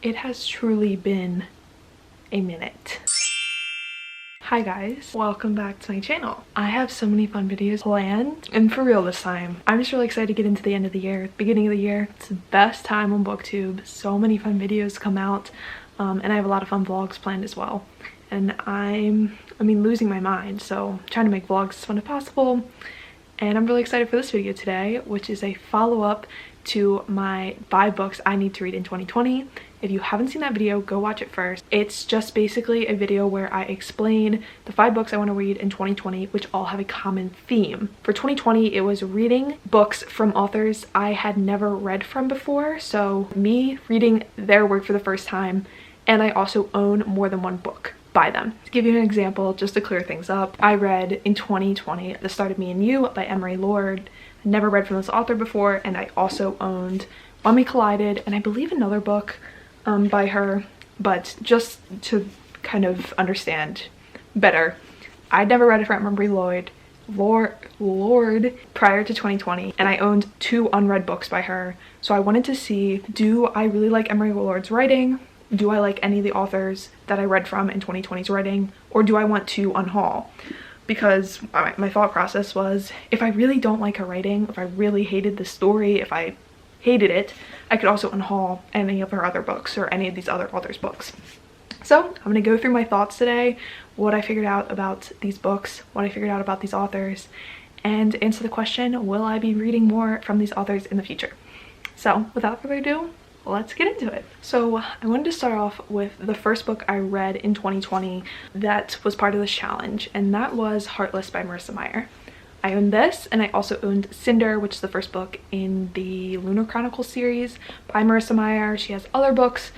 It has truly been a minute. Hi guys, welcome back to my channel. I have so many fun videos planned, and for real this time. I'm just really excited to get into the end of the year, beginning of the year. It's the best time on BookTube. So many fun videos come out, and I have a lot of fun vlogs planned as well. And I'm losing my mind, so trying to make vlogs as fun as possible. And I'm really excited for this video today, which is a follow-up to my 5 books I need to read in 2020. If you haven't seen that video, go watch it first. It's just basically a video where I explain the 5 books I want to read in 2020, which all have a common theme. For 2020, it was reading books from authors I had never read from before, so me reading their work for the first time, and I also own more than one book by them. To give you an example, just to clear things up, I read in 2020 The Start of Me and You by Emery Lord. I never read from this author before, and I also owned When We Collided, and I believe another book by her, but just to kind of understand better, I'd never read it from Emery Lord prior to 2020, and I owned 2 unread books by her. So I wanted to see, do I really like Emery Lord's writing? Do I like any of the authors that I read from in 2020's writing, or do I want to unhaul? Because my thought process was, if I really don't like her writing, if I really hated the story, if I hated it, I could also unhaul any of her other books or any of these other authors' books. So I'm going to go through my thoughts today, what I figured out about these books, what I figured out about these authors, and answer the question, will I be reading more from these authors in the future? So without further ado, let's get into it. So I wanted to start off with the first book I read in 2020 that was part of this challenge, and that was Heartless by Marissa Meyer. I owned this, and I also owned Cinder, which is the first book in the Lunar Chronicles series by Marissa Meyer. She has other books,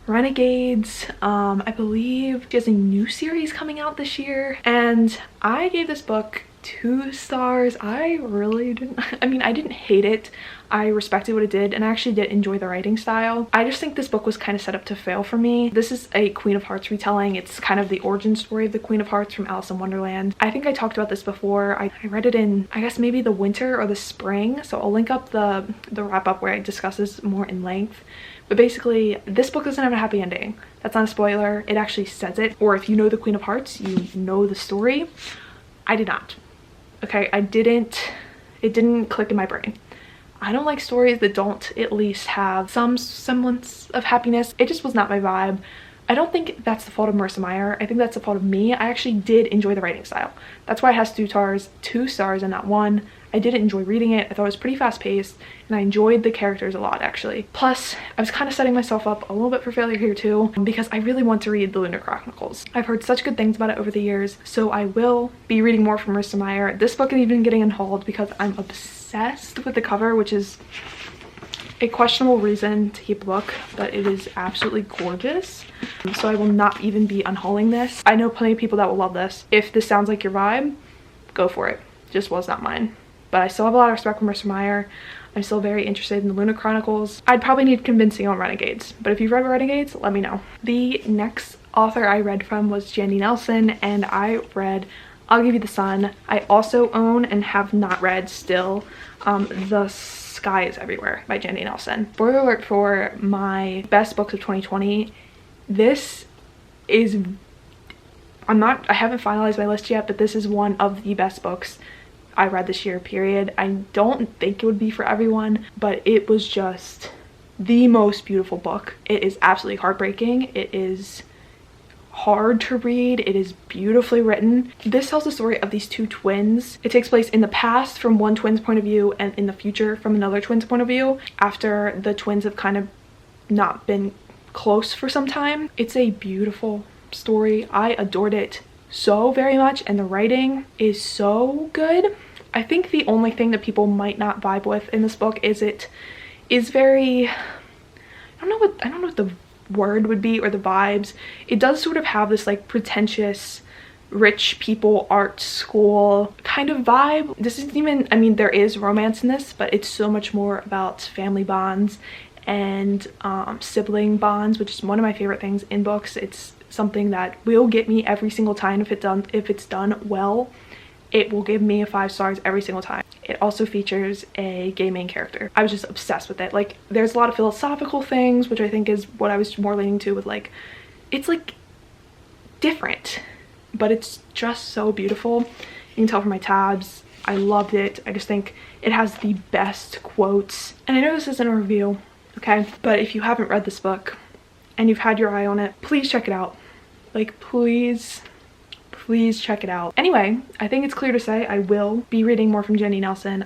Renegades, I believe she has a new series coming out this year, and I gave this book 2 stars. I really didn't, I didn't hate it. I respected what it did, and I actually did enjoy the writing style. I just think this book was kind of set up to fail for me. This is a Queen of Hearts retelling. It's kind of the origin story of the Queen of Hearts from Alice in Wonderland. I think I talked about this before. I read it in, I guess, maybe the winter or the spring, so I'll link up the wrap-up where it discusses more in length. But basically, this book doesn't have a happy ending. That's not a spoiler. It actually says it. Or if you know the Queen of Hearts, you know the story. I did not. Okay, it didn't click in my brain. I don't like stories that don't at least have some semblance of happiness. It just was not my vibe. I don't think that's the fault of Marissa Meyer. I think that's the fault of me. I actually did enjoy the writing style. That's why it has 2 stars and not 1. I did enjoy reading it. I thought it was pretty fast paced, and I enjoyed the characters a lot actually. Plus, I was kind of setting myself up a little bit for failure here too, because I really want to read the Lunar Chronicles. I've heard such good things about it over the years, so I will be reading more from Marissa Meyer. This book is even getting unhauled because I'm obsessed with the cover, which is a questionable reason to keep a book, but it is absolutely gorgeous. So I will not even be unhauling this. I know plenty of people that will love this. If this sounds like your vibe, go for it. Just was not mine. But I still have a lot of respect for Marissa Meyer. I'm still very interested in the Lunar Chronicles. I'd probably need convincing on Renegades, but if you've read Renegades, let me know. The next author I read from was Jandy Nelson, and I read I'll Give You the Sun. I also own and have not read still The Sky Is Everywhere by Jandy Nelson. Spoiler alert for my best books of 2020. This is, I haven't finalized my list yet, but this is one of the best books I read this year, period. I don't think it would be for everyone, but it was just the most beautiful book. It is absolutely heartbreaking. It is hard to read. It is beautifully written. This tells the story of these 2 twins. It takes place in the past from one twin's point of view and in the future from another twin's point of view, after the twins have kind of not been close for some time. It's a beautiful story. I adored it so very much, and the writing is so good. I think the only thing that people might not vibe with in this book is it is very, I don't know what the word would be, or the vibes. It does sort of have this like pretentious rich people art school kind of vibe. This isn't even, there is romance in this, but it's so much more about family bonds and sibling bonds, which is one of my favorite things in books. It's something that will get me every single time if it's done well. it will give me 5 stars every single time. It also features a gay main character. I was just obsessed with it. Like, there's a lot of philosophical things, which I think is what I was more leaning to with, like, it's like different, but it's just so beautiful. You can tell from my tabs. I loved it. I just think it has the best quotes. And I know this isn't a review, okay? But if you haven't read this book and you've had your eye on it, please check it out. Like, please check it out. Anyway, I think it's clear to say I will be reading more from Jenny Nelson.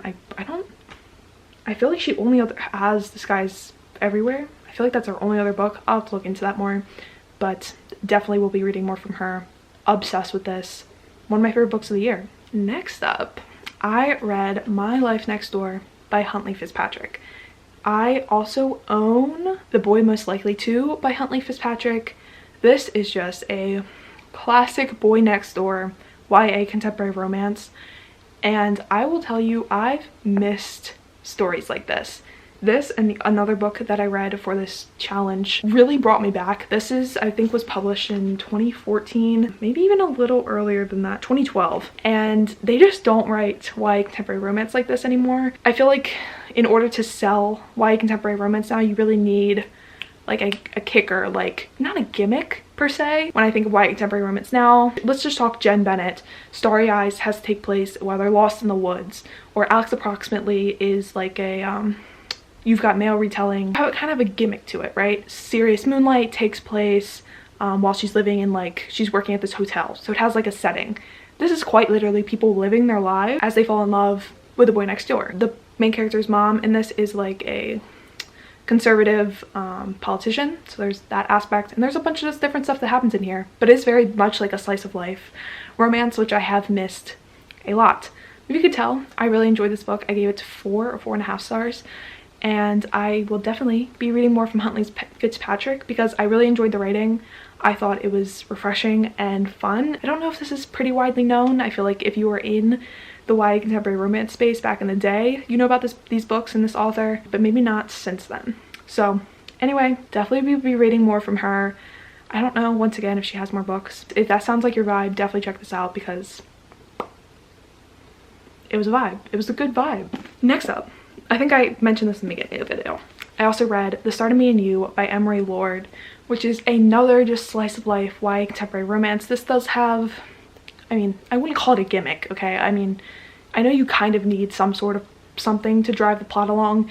I feel like she only has The Skies Everywhere. I feel like that's her only other book. I'll have to look into that more, but definitely will be reading more from her. Obsessed with this. One of my favorite books of the year. Next up, I read My Life Next Door by Huntley Fitzpatrick. I also own The Boy Most Likely To by Huntley Fitzpatrick. This is just a classic boy next door YA contemporary romance, and I will tell you, I've missed stories like this. This and another book that I read for this challenge really brought me back. This is, I think, was published in 2014, maybe even a little earlier than that, 2012. And they just don't write YA contemporary romance like this anymore. I feel like in order to sell YA contemporary romance now, you really need like a kicker, like not a gimmick per se. When I think of YA contemporary romance now, let's just talk Jen Bennett. Starry Eyes has to take place while they're lost in the woods, or Alex Approximately is like a You've Got Mail retelling, kind of a gimmick to it, right? Serious Moonlight takes place while she's living in, like, she's working at this hotel, so it has like a setting. This is quite literally people living their lives as they fall in love with the boy next door. The main character's mom in this is like a conservative politician, so there's that aspect, and there's a bunch of just different stuff that happens in here, but it's very much like a slice of life romance, which I have missed a lot. If you could tell, I really enjoyed this book. I gave it 4 or 4.5 stars, and I will definitely be reading more from Huntley Fitzpatrick because I really enjoyed the writing. I thought it was refreshing and fun. I don't know if this is pretty widely known. I feel like if you were in the YA contemporary romance space back in the day, you know about these books and this author, but maybe not since then. So anyway, definitely be reading more from her. I don't know, once again, if she has more books. If that sounds like your vibe, definitely check this out because it was a vibe. It was a good vibe. Next up, I think I mentioned this in the beginning of the video, I also read The Start of Me and You by Emery Lord, which is another just slice of life YA contemporary romance. This does have, I mean, I wouldn't call it a gimmick, okay? I mean, I know you kind of need some sort of something to drive the plot along.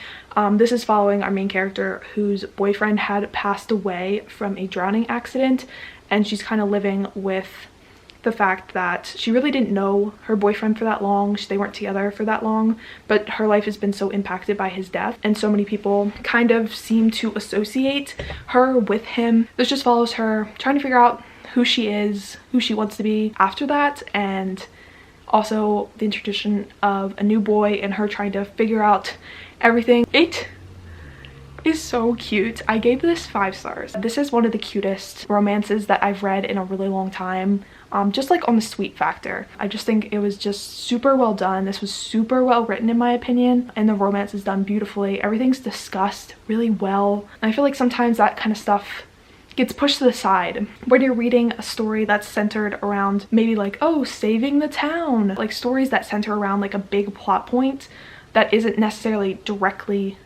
This is following our main character whose boyfriend had passed away from a drowning accident, and she's kind of living with the fact that she really didn't know her boyfriend for that long. They weren't together for that long, but her life has been so impacted by his death, and so many people kind of seem to associate her with him. This just follows her trying to figure out who she is, who she wants to be after that, and also the introduction of a new boy and her trying to figure out everything. It is so cute. I gave this 5 stars. This is one of the cutest romances that I've read in a really long time. Just like on the sweet factor. I just think it was just super well done. This was super well written in my opinion, and the romance is done beautifully. Everything's discussed really well. And I feel like sometimes that kind of stuff gets pushed to the side when you're reading a story that's centered around maybe like, oh, saving the town. Like stories that center around like a big plot point that isn't necessarily directly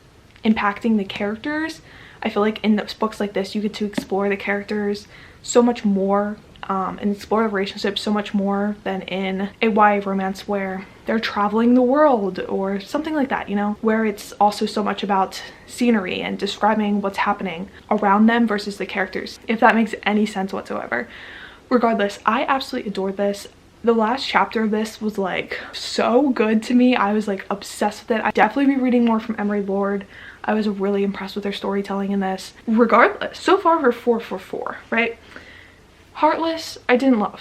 impacting the characters. I feel like in those books like this, you get to explore the characters so much more and explore the relationship so much more than in a YA romance where they're traveling the world or something like that, you know, where it's also so much about scenery and describing what's happening around them versus the characters, if that makes any sense whatsoever. Regardless, I absolutely adored this. The last chapter of this was like so good to me. I was like obsessed with it. I'd definitely be reading more from Emery Lord. I was really impressed with their storytelling in this. Regardless, so far we're 4 for 4, right? Heartless, I didn't love,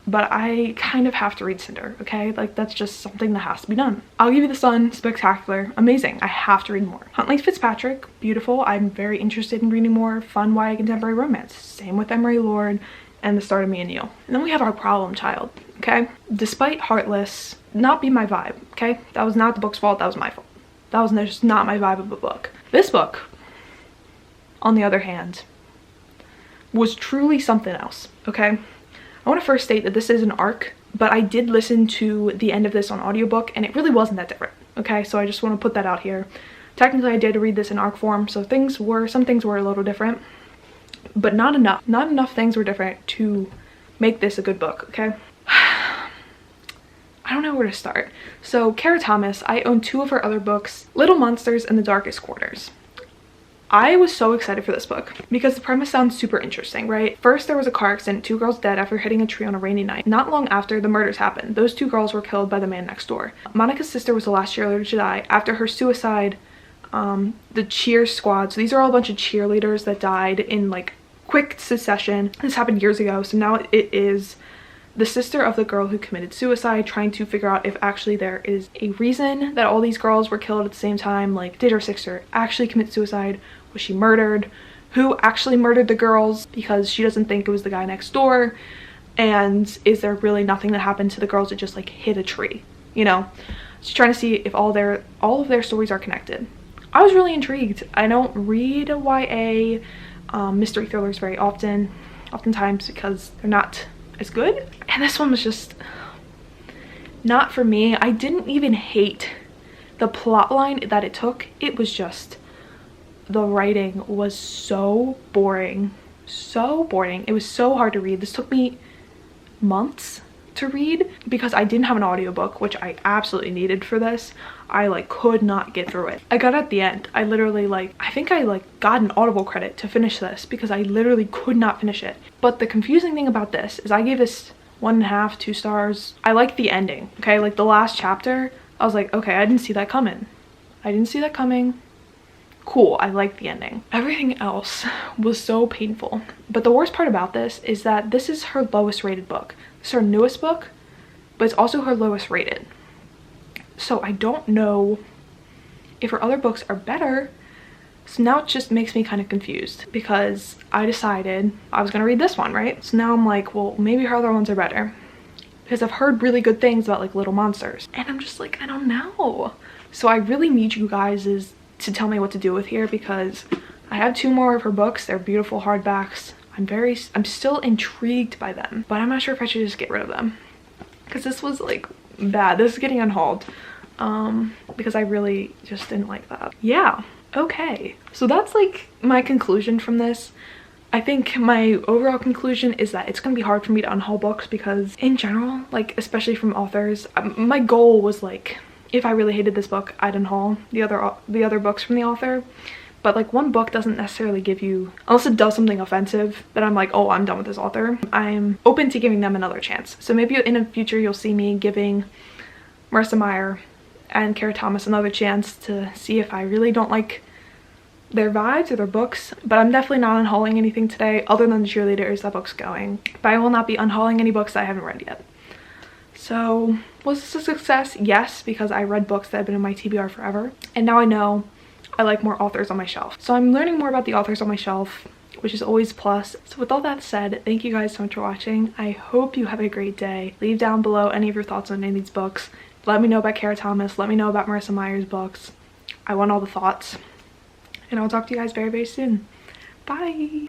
but I kind of have to read Cinder, okay? Like, that's just something that has to be done. I'll Give You the Sun, spectacular, amazing. I have to read more. Huntley Fitzpatrick, beautiful. I'm very interested in reading more fun YA contemporary romance. Same with Emery Lord and The Start of Me and You. And then we have our problem child, okay? Despite Heartless not be my vibe, okay? That was not the book's fault, that was my fault. That was just not my vibe of a book. This book, on the other hand, was truly something else, okay? I want to first state that this is an arc, but I did listen to the end of this on audiobook and it really wasn't that different. Okay, so I just want to put that out here. Technically I did read this in arc form, so some things were a little different, but not enough things were different to make this a good book. Okay, I don't know where to start. So Kara Thomas, I own 2 of her other books, Little Monsters and The Darkest Quarters. I was so excited for this book because the premise sounds super interesting, right? First, there was a car accident, 2 girls dead after hitting a tree on a rainy night. Not long after the murders happened, those 2 girls were killed by the man next door. Monica's sister was the last cheerleader to die. After her suicide, the cheer squad, so these are all a bunch of cheerleaders that died in like quick succession. This happened years ago, so now it is the sister of the girl who committed suicide trying to figure out if actually there is a reason that all these girls were killed at the same time. Like, did her sister actually commit suicide? Was she murdered? Who actually murdered the girls? Because she doesn't think it was the guy next door. And is there really nothing that happened to the girls that just like hit a tree? You know, she's trying to see if all of their stories are connected. I was really intrigued. I don't read YA mystery thrillers very oftentimes because they're not as good, and this one was just not for me. I didn't even hate the plot line that it took. It was just the writing was so boring. It was so hard to read. This took me months to read because I didn't have an audiobook, which I absolutely needed for this. I like could not get through it. I got at the end. I literally I think I got an Audible credit to finish this because I literally could not finish it. But the confusing thing about this is I gave this 1.5, 2 stars. I liked the ending. Okay, like the last chapter, I was like, okay, I didn't see that coming. Cool, I liked the ending. Everything else was so painful. But the worst part about this is that this is her lowest rated book. It's her newest book, but it's also her lowest rated. So I don't know if her other books are better. So now it just makes me kind of confused because I decided I was gonna read this one, right? So now I'm like, well, maybe her other ones are better because I've heard really good things about like Little Monsters, and I'm just like, I don't know. So I really need you guys to tell me what to do with here because I have 2 more of her books. They're beautiful hardbacks. I'm still intrigued by them, but I'm not sure if I should just get rid of them because this was like bad. This is getting unhauled because I really just didn't like that. Yeah, okay, so that's like my conclusion from this. I think my overall conclusion is that it's gonna be hard for me to unhaul books because in general, like especially from authors, my goal was like, if I really hated this book, I'd unhaul the other books from the author. But like one book doesn't necessarily give you, unless it does something offensive, that I'm like, oh, I'm done with this author. I'm open to giving them another chance. So maybe in the future you'll see me giving Marissa Meyer and Kara Thomas another chance to see if I really don't like their vibes or their books. But I'm definitely not unhauling anything today other than the cheerleaders. That book's going. But I will not be unhauling any books that I haven't read yet. So was this a success? Yes, because I read books that have been in my TBR forever. And now I know I like more authors on my shelf. So I'm learning more about the authors on my shelf, which is always a plus. So with all that said, thank you guys so much for watching. I hope you have a great day. Leave down below any of your thoughts on any of these books. Let me know about Kara Thomas. Let me know about Marissa Meyer's books. I want all the thoughts. And I'll talk to you guys very, very soon. Bye!